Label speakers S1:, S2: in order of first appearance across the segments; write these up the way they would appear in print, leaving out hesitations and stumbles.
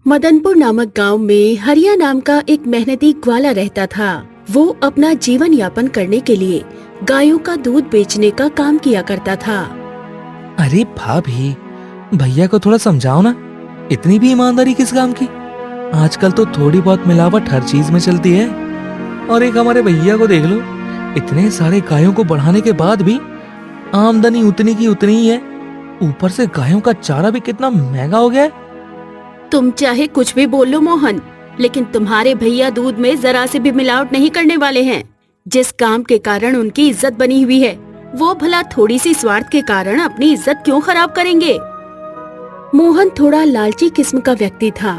S1: मदनपुर नामक गांव में हरिया नाम का एक मेहनती ग्वाला रहता था। वो अपना जीवन यापन करने के लिए गायों का दूध बेचने का काम किया करता था।
S2: अरे भाभी, भैया को थोड़ा समझाओ ना, इतनी भी ईमानदारी किस काम की। आजकल तो थोड़ी बहुत मिलावट हर चीज में चलती है। और एक हमारे भैया को देख लो, इतने सारे गायों को बढ़ाने के बाद भी आमदनी उतनी की उतनी ही है। ऊपर से गायों का चारा भी कितना महंगा हो गया है।
S1: तुम चाहे कुछ भी बोल लो मोहन, लेकिन तुम्हारे भैया दूध में जरा से भी मिलावट नहीं करने वाले हैं। जिस काम के कारण उनकी इज्जत बनी हुई है, वो भला थोड़ी सी स्वार्थ के कारण अपनी इज्जत क्यों खराब करेंगे। मोहन थोड़ा लालची किस्म का व्यक्ति था।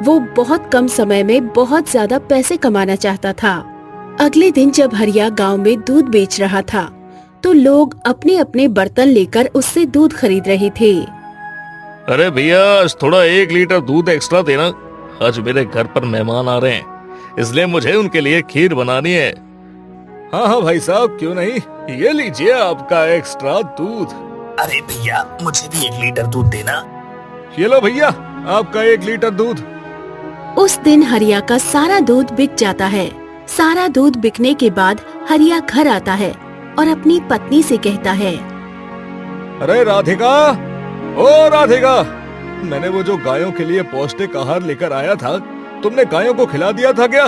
S1: वो बहुत कम समय में बहुत ज्यादा पैसे कमाना चाहता था। अगले दिन जब हरिया गांव में दूध बेच रहा था, तो लोग अपने अपने बर्तन लेकर उससे दूध खरीद रहे थे।
S3: अरे भैया, आज थोड़ा 1 लीटर दूध एक्स्ट्रा देना। आज मेरे घर पर मेहमान आ रहे हैं, इसलिए मुझे उनके लिए खीर बनानी है। हाँ हाँ भाई साहब, क्यों नहीं, ये लीजिए आपका एक्स्ट्रा दूध।
S4: अरे भैया, मुझे भी 1 लीटर दूध देना।
S3: ये लो भैया, आपका 1 लीटर दूध।
S1: उस दिन हरिया का सारा दूध बिक जाता है। सारा दूध बिकने के बाद हरिया घर आता है और अपनी पत्नी से कहता है,
S3: अरे राधिका, ओ राधिका, मैंने वो जो गायों के लिए पौष्टिक आहार लेकर आया था, तुमने गायों को खिला दिया था क्या?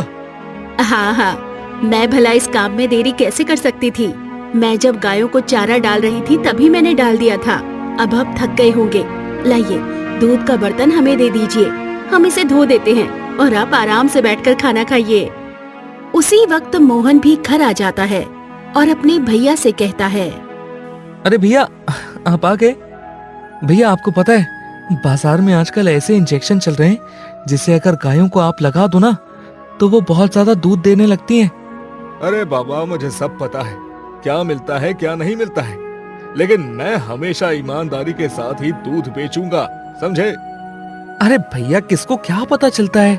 S1: हाँ हाँ, मैं भला इस काम में देरी कैसे कर सकती थी। मैं जब गायों को चारा डाल रही थी तभी मैंने डाल दिया था। अब आप थक गए होंगे, लाइए दूध का बर्तन हमें दे दीजिए, हम इसे धो देते हैं और आप आराम से बैठकर खाना खाइए। उसी वक्त मोहन भी घर आ जाता है और अपने भैया से कहता है,
S2: अरे भैया, आप आ गए। भैया, आपको पता है बाजार में आजकल ऐसे इंजेक्शन चल रहे हैं जिससे अगर गायों को आप लगा दो ना, तो वो बहुत ज्यादा दूध देने लगती हैं।
S3: अरे बाबा, मुझे सब पता है क्या मिलता है क्या नहीं मिलता है, लेकिन मैं हमेशा ईमानदारी के साथ ही दूध बेचूंगा, समझे?
S2: अरे भैया, किसको क्या पता चलता है।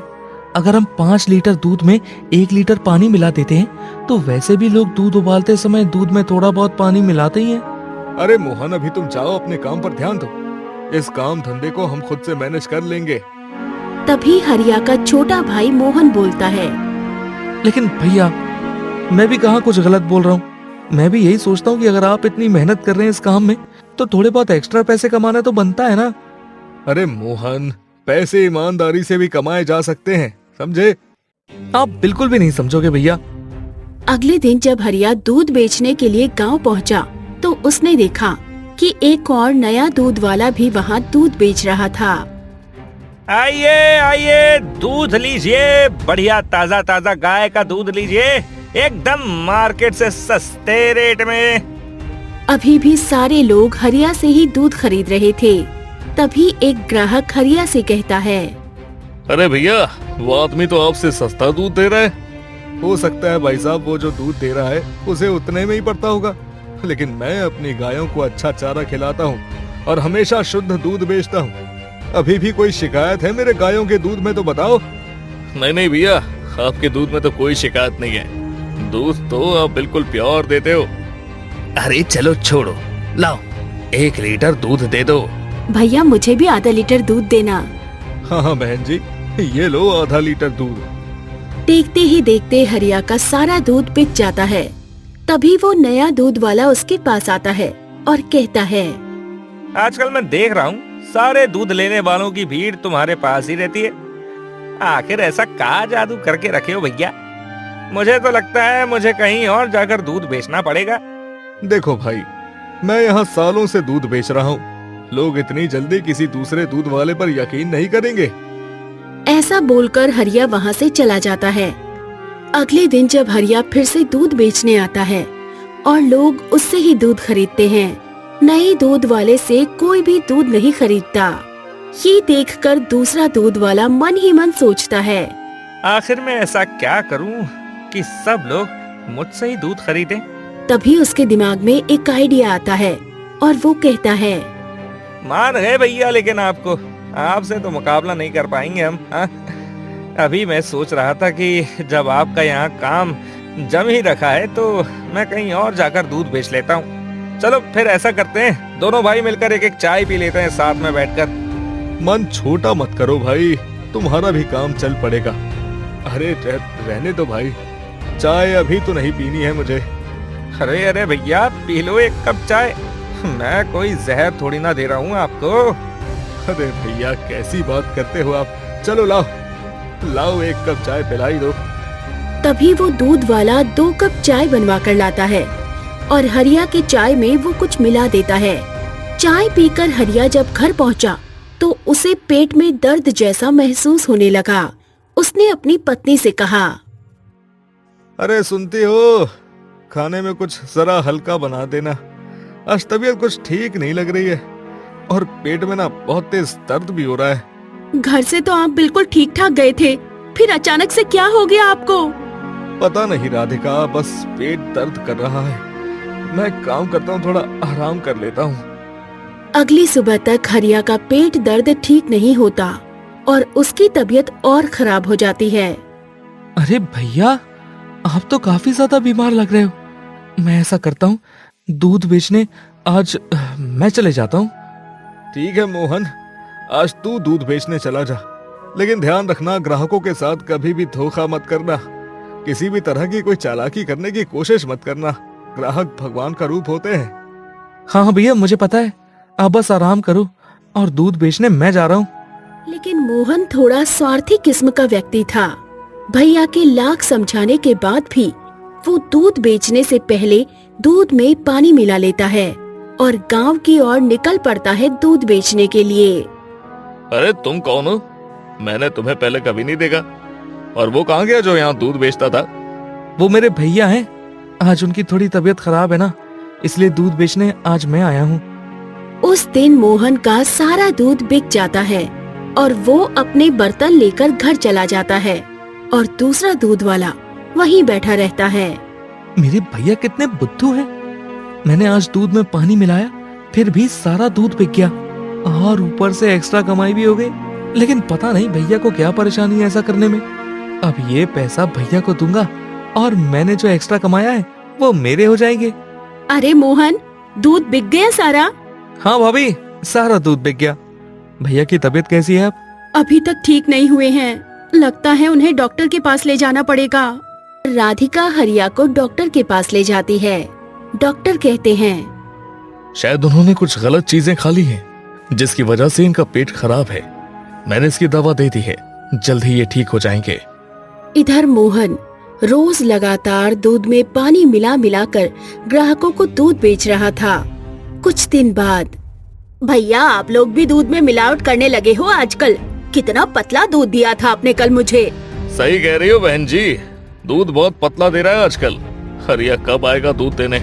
S2: अगर हम 5 लीटर दूध में 1 लीटर पानी मिला देते हैं, तो वैसे भी लोग दूध उबालते समय दूध में थोड़ा बहुत पानी मिलाते ही हैं।
S3: अरे मोहन, अभी तुम जाओ, अपने काम पर ध्यान दो। इस काम धंधे को हम खुद से मैनेज कर लेंगे।
S1: तभी हरिया का छोटा भाई मोहन बोलता है,
S2: लेकिन भैया, मैं भी कहाँ कुछ गलत बोल रहा हूँ। मैं भी यही सोचता हूँ कि अगर आप इतनी मेहनत कर रहे हैं इस काम में, तो थोड़े बहुत एक्स्ट्रा पैसे कमाना तो बनता है ना।
S3: अरे मोहन, पैसे ईमानदारी से भी कमाए जा सकते हैं, समझे?
S2: आप बिल्कुल भी नहीं समझोगे भैया।
S1: अगले दिन जब हरिया दूध बेचने के लिए गांव पहुंचा, तो उसने देखा कि एक और नया दूध वाला भी वहां दूध बेच रहा था।
S4: आइए आइए, दूध लीजिए, बढ़िया ताजा ताजा गाय का दूध लीजिए, एकदम मार्केट से सस्ते रेट में।
S1: अभी भी सारे लोग हरिया से ही दूध खरीद रहे थे। तभी एक ग्राहक हरिया से कहता है,
S3: अरे भैया, वो आदमी तो आपसे सस्ता दूध दे रहा है। हो सकता है भाई साहब, वो जो दूध दे रहा है उसे उतने में ही पड़ता होगा, लेकिन मैं अपनी गायों को अच्छा चारा खिलाता हूँ और हमेशा शुद्ध दूध बेचता हूँ। अभी भी कोई शिकायत है मेरे गायों के दूध में तो बताओ। नहीं नहीं भैया, आपके दूध में तो कोई शिकायत नहीं है। दूध तो आप बिल्कुल प्योर देते हो।
S4: अरे चलो छोड़ो, लाओ 1 लीटर दूध दे दो।
S1: भैया, मुझे भी आधा लीटर दूध देना।
S3: हाँ हाँ बहन जी, ये लो आधा लीटर दूध।
S1: देखते ही देखते हरिया का सारा दूध बिक जाता है। तभी वो नया दूध वाला उसके पास आता है और कहता है,
S4: आजकल मैं देख रहा हूँ सारे दूध लेने वालों की भीड़ तुम्हारे पास ही रहती है। आखिर ऐसा क्या जादू करके रखे हो भैया? मुझे तो लगता है मुझे कहीं और जाकर दूध बेचना पड़ेगा।
S3: देखो भाई, मैं यहाँ सालों से दूध बेच रहा हूँ। लोग इतनी जल्दी किसी दूसरे दूध वाले पर यकीन नहीं करेंगे।
S1: ऐसा बोलकर हरिया वहाँ से चला जाता है। अगले दिन जब हरिया फिर से दूध बेचने आता है और लोग उससे ही दूध खरीदते हैं, नए दूध वाले से कोई भी दूध नहीं खरीदता। ये देखकर दूसरा दूध वाला मन ही मन सोचता है,
S4: आखिर मैं ऐसा क्या करूं कि सब लोग मुझसे ही दूध खरीदें?
S1: तभी उसके दिमाग में एक आइडिया आता है और वो कहता है,
S4: मान गए भैया, लेकिन आपसे तो मुकाबला नहीं कर पाएंगे हम। अभी मैं सोच रहा था कि जब आपका यहाँ काम जम ही रखा है तो मैं कहीं और जाकर दूध बेच लेता हूँ। चलो फिर ऐसा करते हैं, दोनों भाई मिलकर एक एक चाय पी लेते हैं साथ में बैठकर।
S3: मन छोटा मत करो भाई, तुम्हारा भी काम चल पड़ेगा। अरे रहने दो भाई, चाय अभी तो नहीं पीनी है मुझे।
S4: अरे अरे भैया, पी लो एक कप चाय, मैं कोई जहर थोड़ी ना दे रहा हूँ आपको।
S3: अरे भैया कैसी बात करते हो आप, चलो लाओ लाओ एक कप चाय पिलाई दो।
S1: तभी वो दूध वाला 2 कप चाय बनवा कर लाता है और हरिया की चाय में वो कुछ मिला देता है। चाय पीकर हरिया जब घर पहुंचा तो उसे पेट में दर्द जैसा महसूस होने लगा। उसने अपनी पत्नी से कहा,
S3: अरे सुनती हो, खाने में कुछ जरा हल्का बना देना, आज तबीयत कुछ ठीक नहीं लग रही है और पेट में ना बहुत तेज दर्द भी हो रहा है।
S1: घर से तो आप बिल्कुल ठीक ठाक गए थे, फिर अचानक से क्या हो गया आपको?
S3: पता नहीं राधिका, बस पेट दर्द कर रहा है। मैं काम करता हूँ, थोड़ा आराम कर लेता हूँ।
S1: अगली सुबह तक हरिया का पेट दर्द ठीक नहीं होता और उसकी तबीयत और खराब हो जाती है।
S2: अरे भैया, आप तो काफी ज्यादा बीमार लग रहे हो। मैं ऐसा करता हूँ, दूध बेचने आज मैं चले जाता हूँ।
S3: ठीक है मोहन, आज तू दूध बेचने चला जा, लेकिन ध्यान रखना ग्राहकों के साथ कभी भी धोखा मत करना, किसी भी तरह की कोई चालाकी करने की कोशिश मत करना। ग्राहक भगवान का रूप होते हैं।
S2: हाँ भैया, मुझे पता है, आप बस आराम करो और दूध बेचने मैं जा रहा हूँ।
S1: लेकिन मोहन थोड़ा स्वार्थी किस्म का व्यक्ति था। भैया के लाख समझाने के बाद भी वो दूध बेचने से पहले दूध में पानी मिला लेता है और गांव की ओर निकल पड़ता है दूध बेचने के लिए।
S3: अरे तुम कौन हो? मैंने तुम्हें पहले कभी नहीं देखा। और वो कहाँ गया जो यहाँ दूध बेचता था?
S2: वो मेरे भैया हैं, आज उनकी थोड़ी तबीयत खराब है ना, इसलिए दूध बेचने आज मैं आया हूँ।
S1: उस दिन मोहन का सारा दूध बिक जाता है और वो अपने बर्तन लेकर घर चला जाता है और दूसरा दूध वाला वहीं बैठा रहता है।
S2: मेरे भैया कितने बुद्धू हैं। मैंने आज दूध में पानी मिलाया, फिर भी सारा दूध बिक गया और ऊपर से एक्स्ट्रा कमाई भी हो गई। लेकिन पता नहीं भैया को क्या परेशानी है ऐसा करने में। अब ये पैसा भैया को दूंगा और मैंने जो एक्स्ट्रा कमाया है वो मेरे हो जाएंगे।
S1: अरे मोहन, दूध बिक गया सारा?
S2: हाँ भाभी, सारा दूध बिक गया। भैया की तबीयत कैसी है अब?
S1: अभी तक ठीक नहीं हुए हैं, लगता है उन्हें डॉक्टर के पास ले जाना पड़ेगा। राधिका हरिया को डॉक्टर के पास ले जाती है। डॉक्टर कहते हैं,
S3: शायद उन्होंने कुछ गलत चीजें खा ली हैं, जिसकी वजह से इनका पेट खराब है। मैंने इसकी दवा दे दी है, जल्द ही ये ठीक हो जाएंगे।
S1: इधर मोहन रोज लगातार दूध में पानी मिला मिला कर ग्राहकों को दूध बेच रहा था। कुछ दिन बाद, भैया आप लोग भी दूध में मिलावट करने लगे हो आजकल। कितना पतला दूध दिया था आपने कल मुझे।
S3: सही कह रही हो बहन जी, दूध बहुत पतला दे रहा है आजकल। हरिया कब आएगा दूध देने?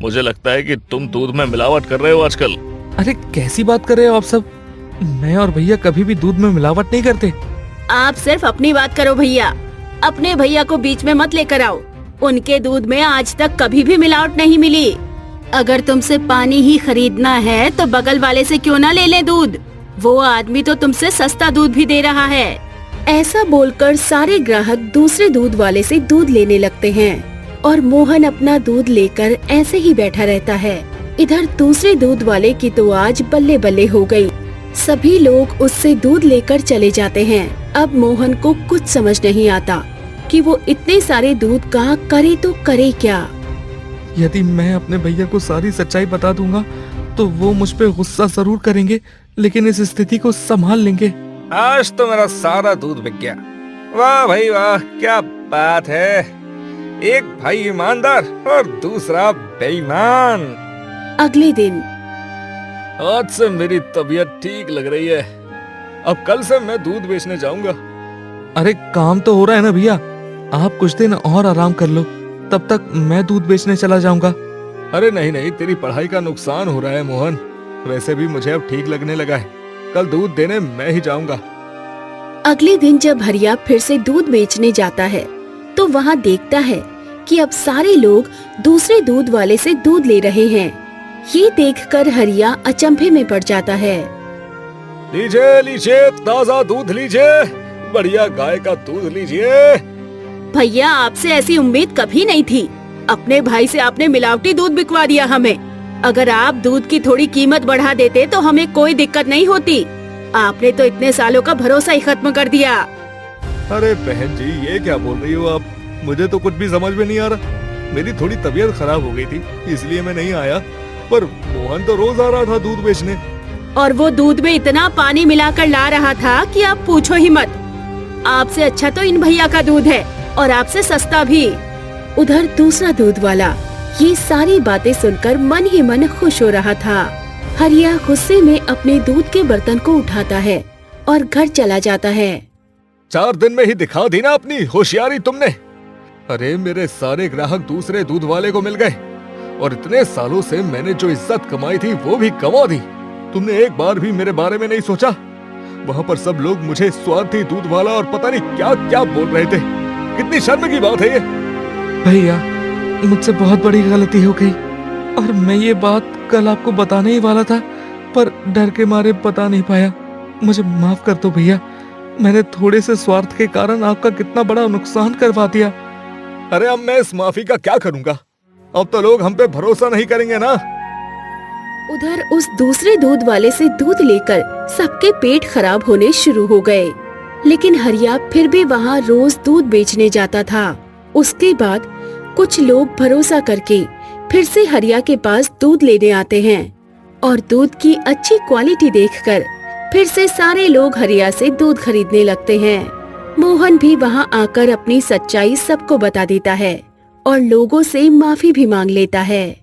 S3: मुझे लगता है कि तुम दूध में मिलावट कर रहे हो आजकल।
S2: अरे कैसी बात कर रहे हो आप सब? मैं और भैया कभी भी दूध में मिलावट नहीं करते।
S1: आप सिर्फ अपनी बात करो भैया, अपने भैया को बीच में मत लेकर आओ। उनके दूध में आज तक कभी भी मिलावट नहीं मिली। अगर तुमसे पानी ही खरीदना है तो बगल वाले से क्यों ना ले ले दूध, वो आदमी तो तुमसे सस्ता दूध भी दे रहा है। ऐसा बोलकर सारे ग्राहक दूसरे दूध वाले से दूध लेने लगते हैं और मोहन अपना दूध लेकर ऐसे ही बैठा रहता है। इधर दूसरे दूध वाले की तो आज बल्ले बल्ले हो गई। सभी लोग उससे दूध लेकर चले जाते हैं। अब मोहन को कुछ समझ नहीं आता कि वो इतने सारे दूध का करे तो करे क्या।
S2: यदि मैं अपने भैया को सारी सच्चाई बता दूंगा तो वो मुझ पे गुस्सा जरूर करेंगे, लेकिन इस स्थिति को संभाल लेंगे।
S4: आज तो मेरा सारा दूध बिक गया। वाह भाई वाह, क्या बात है। एक भाई ईमानदार और दूसरा बेईमान।
S1: अगले दिन,
S3: आज से मेरी तबीयत ठीक लग रही है, अब कल से मैं दूध बेचने जाऊंगा।
S2: अरे काम तो हो रहा है ना भैया, आप कुछ दिन और आराम कर लो, तब तक मैं दूध बेचने चला जाऊंगा।
S3: अरे नहीं नहीं, तेरी पढ़ाई का नुकसान हो रहा है मोहन। वैसे भी मुझे अब ठीक लगने लगा है, कल दूध देने मैं ही जाऊंगा।
S1: अगले दिन जब हरिया फिर से दूध बेचने जाता है तो वहाँ देखता है कि अब सारे लोग दूसरे दूध वाले से दूध ले रहे हैं। ये देखकर हरिया अचंभे में पड़ जाता है।
S3: लीजिए लीजिए, ताजा दूध लीजिए, बढ़िया गाय का दूध लीजिए।
S1: भैया आपसे ऐसी उम्मीद कभी नहीं थी। अपने भाई से आपने मिलावटी दूध बिकवा दिया हमें। अगर आप दूध की थोड़ी कीमत बढ़ा देते तो हमें कोई दिक्कत नहीं होती। आपने तो इतने सालों का भरोसा ही खत्म कर दिया।
S3: अरे बहन जी, ये क्या बोल रही हो आप? मुझे तो कुछ भी समझ में नहीं आ रहा। मेरी थोड़ी तबीयत खराब हो गई थी, इसलिए मैं नहीं आया। पर मोहन तो रोज आ रहा था दूध बेचने।
S1: और वो दूध में इतना पानी मिलाकर ला रहा था कि आप पूछो ही मत। आपसे अच्छा तो इन भैया का दूध है, और आपसे सस्ता भी। उधर दूसरा दूध वाला ये सारी बातें सुनकर मन ही मन खुश हो रहा था। हरिया गुस्से में अपने दूध के बर्तन को उठाता है और घर चला जाता है।
S3: 4 दिन में ही दिखा दी ना अपनी होशियारी तुमने। अरे मेरे सारे ग्राहक दूसरे दूध वाले को मिल गए, और इतने सालों से मैंने जो इज्जत कमाई थी वो भी गंवा दी। तुमने एक बार भी मेरे बारे में नहीं सोचा। वहाँ पर सब लोग मुझे स्वार्थी दूध वाला और पता नहीं क्या क्या बोल रहे थे। कितनी शर्म की बात है ये।
S2: भैया, मुझसे बहुत बड़ी गलती हो गई, और मैं ये बात कल आपको बताने ही वाला था, पर डर के मारे बता नहीं पाया। मुझे माफ कर दो भैया, मैंने थोड़े से स्वार्थ के कारण आपका कितना बड़ा नुकसान करवा दिया।
S3: अरे अब मैं इस माफी का क्या करूंगा? अब तो लोग हम पे भरोसा नहीं करेंगे ना।
S1: उधर उस दूसरे दूध वाले से दूध लेकर सबके पेट खराब होने शुरू हो गए, लेकिन हरिया फिर भी वहाँ रोज दूध बेचने जाता था। उसके बाद कुछ लोग भरोसा करके फिर से हरिया के पास दूध लेने आते हैं, और दूध की अच्छी क्वालिटी देखकर फिर से सारे लोग हरिया से दूध खरीदने लगते हैं। मोहन भी वहाँ आकर अपनी सच्चाई सबको बता देता है और लोगों से माफी भी मांग लेता है।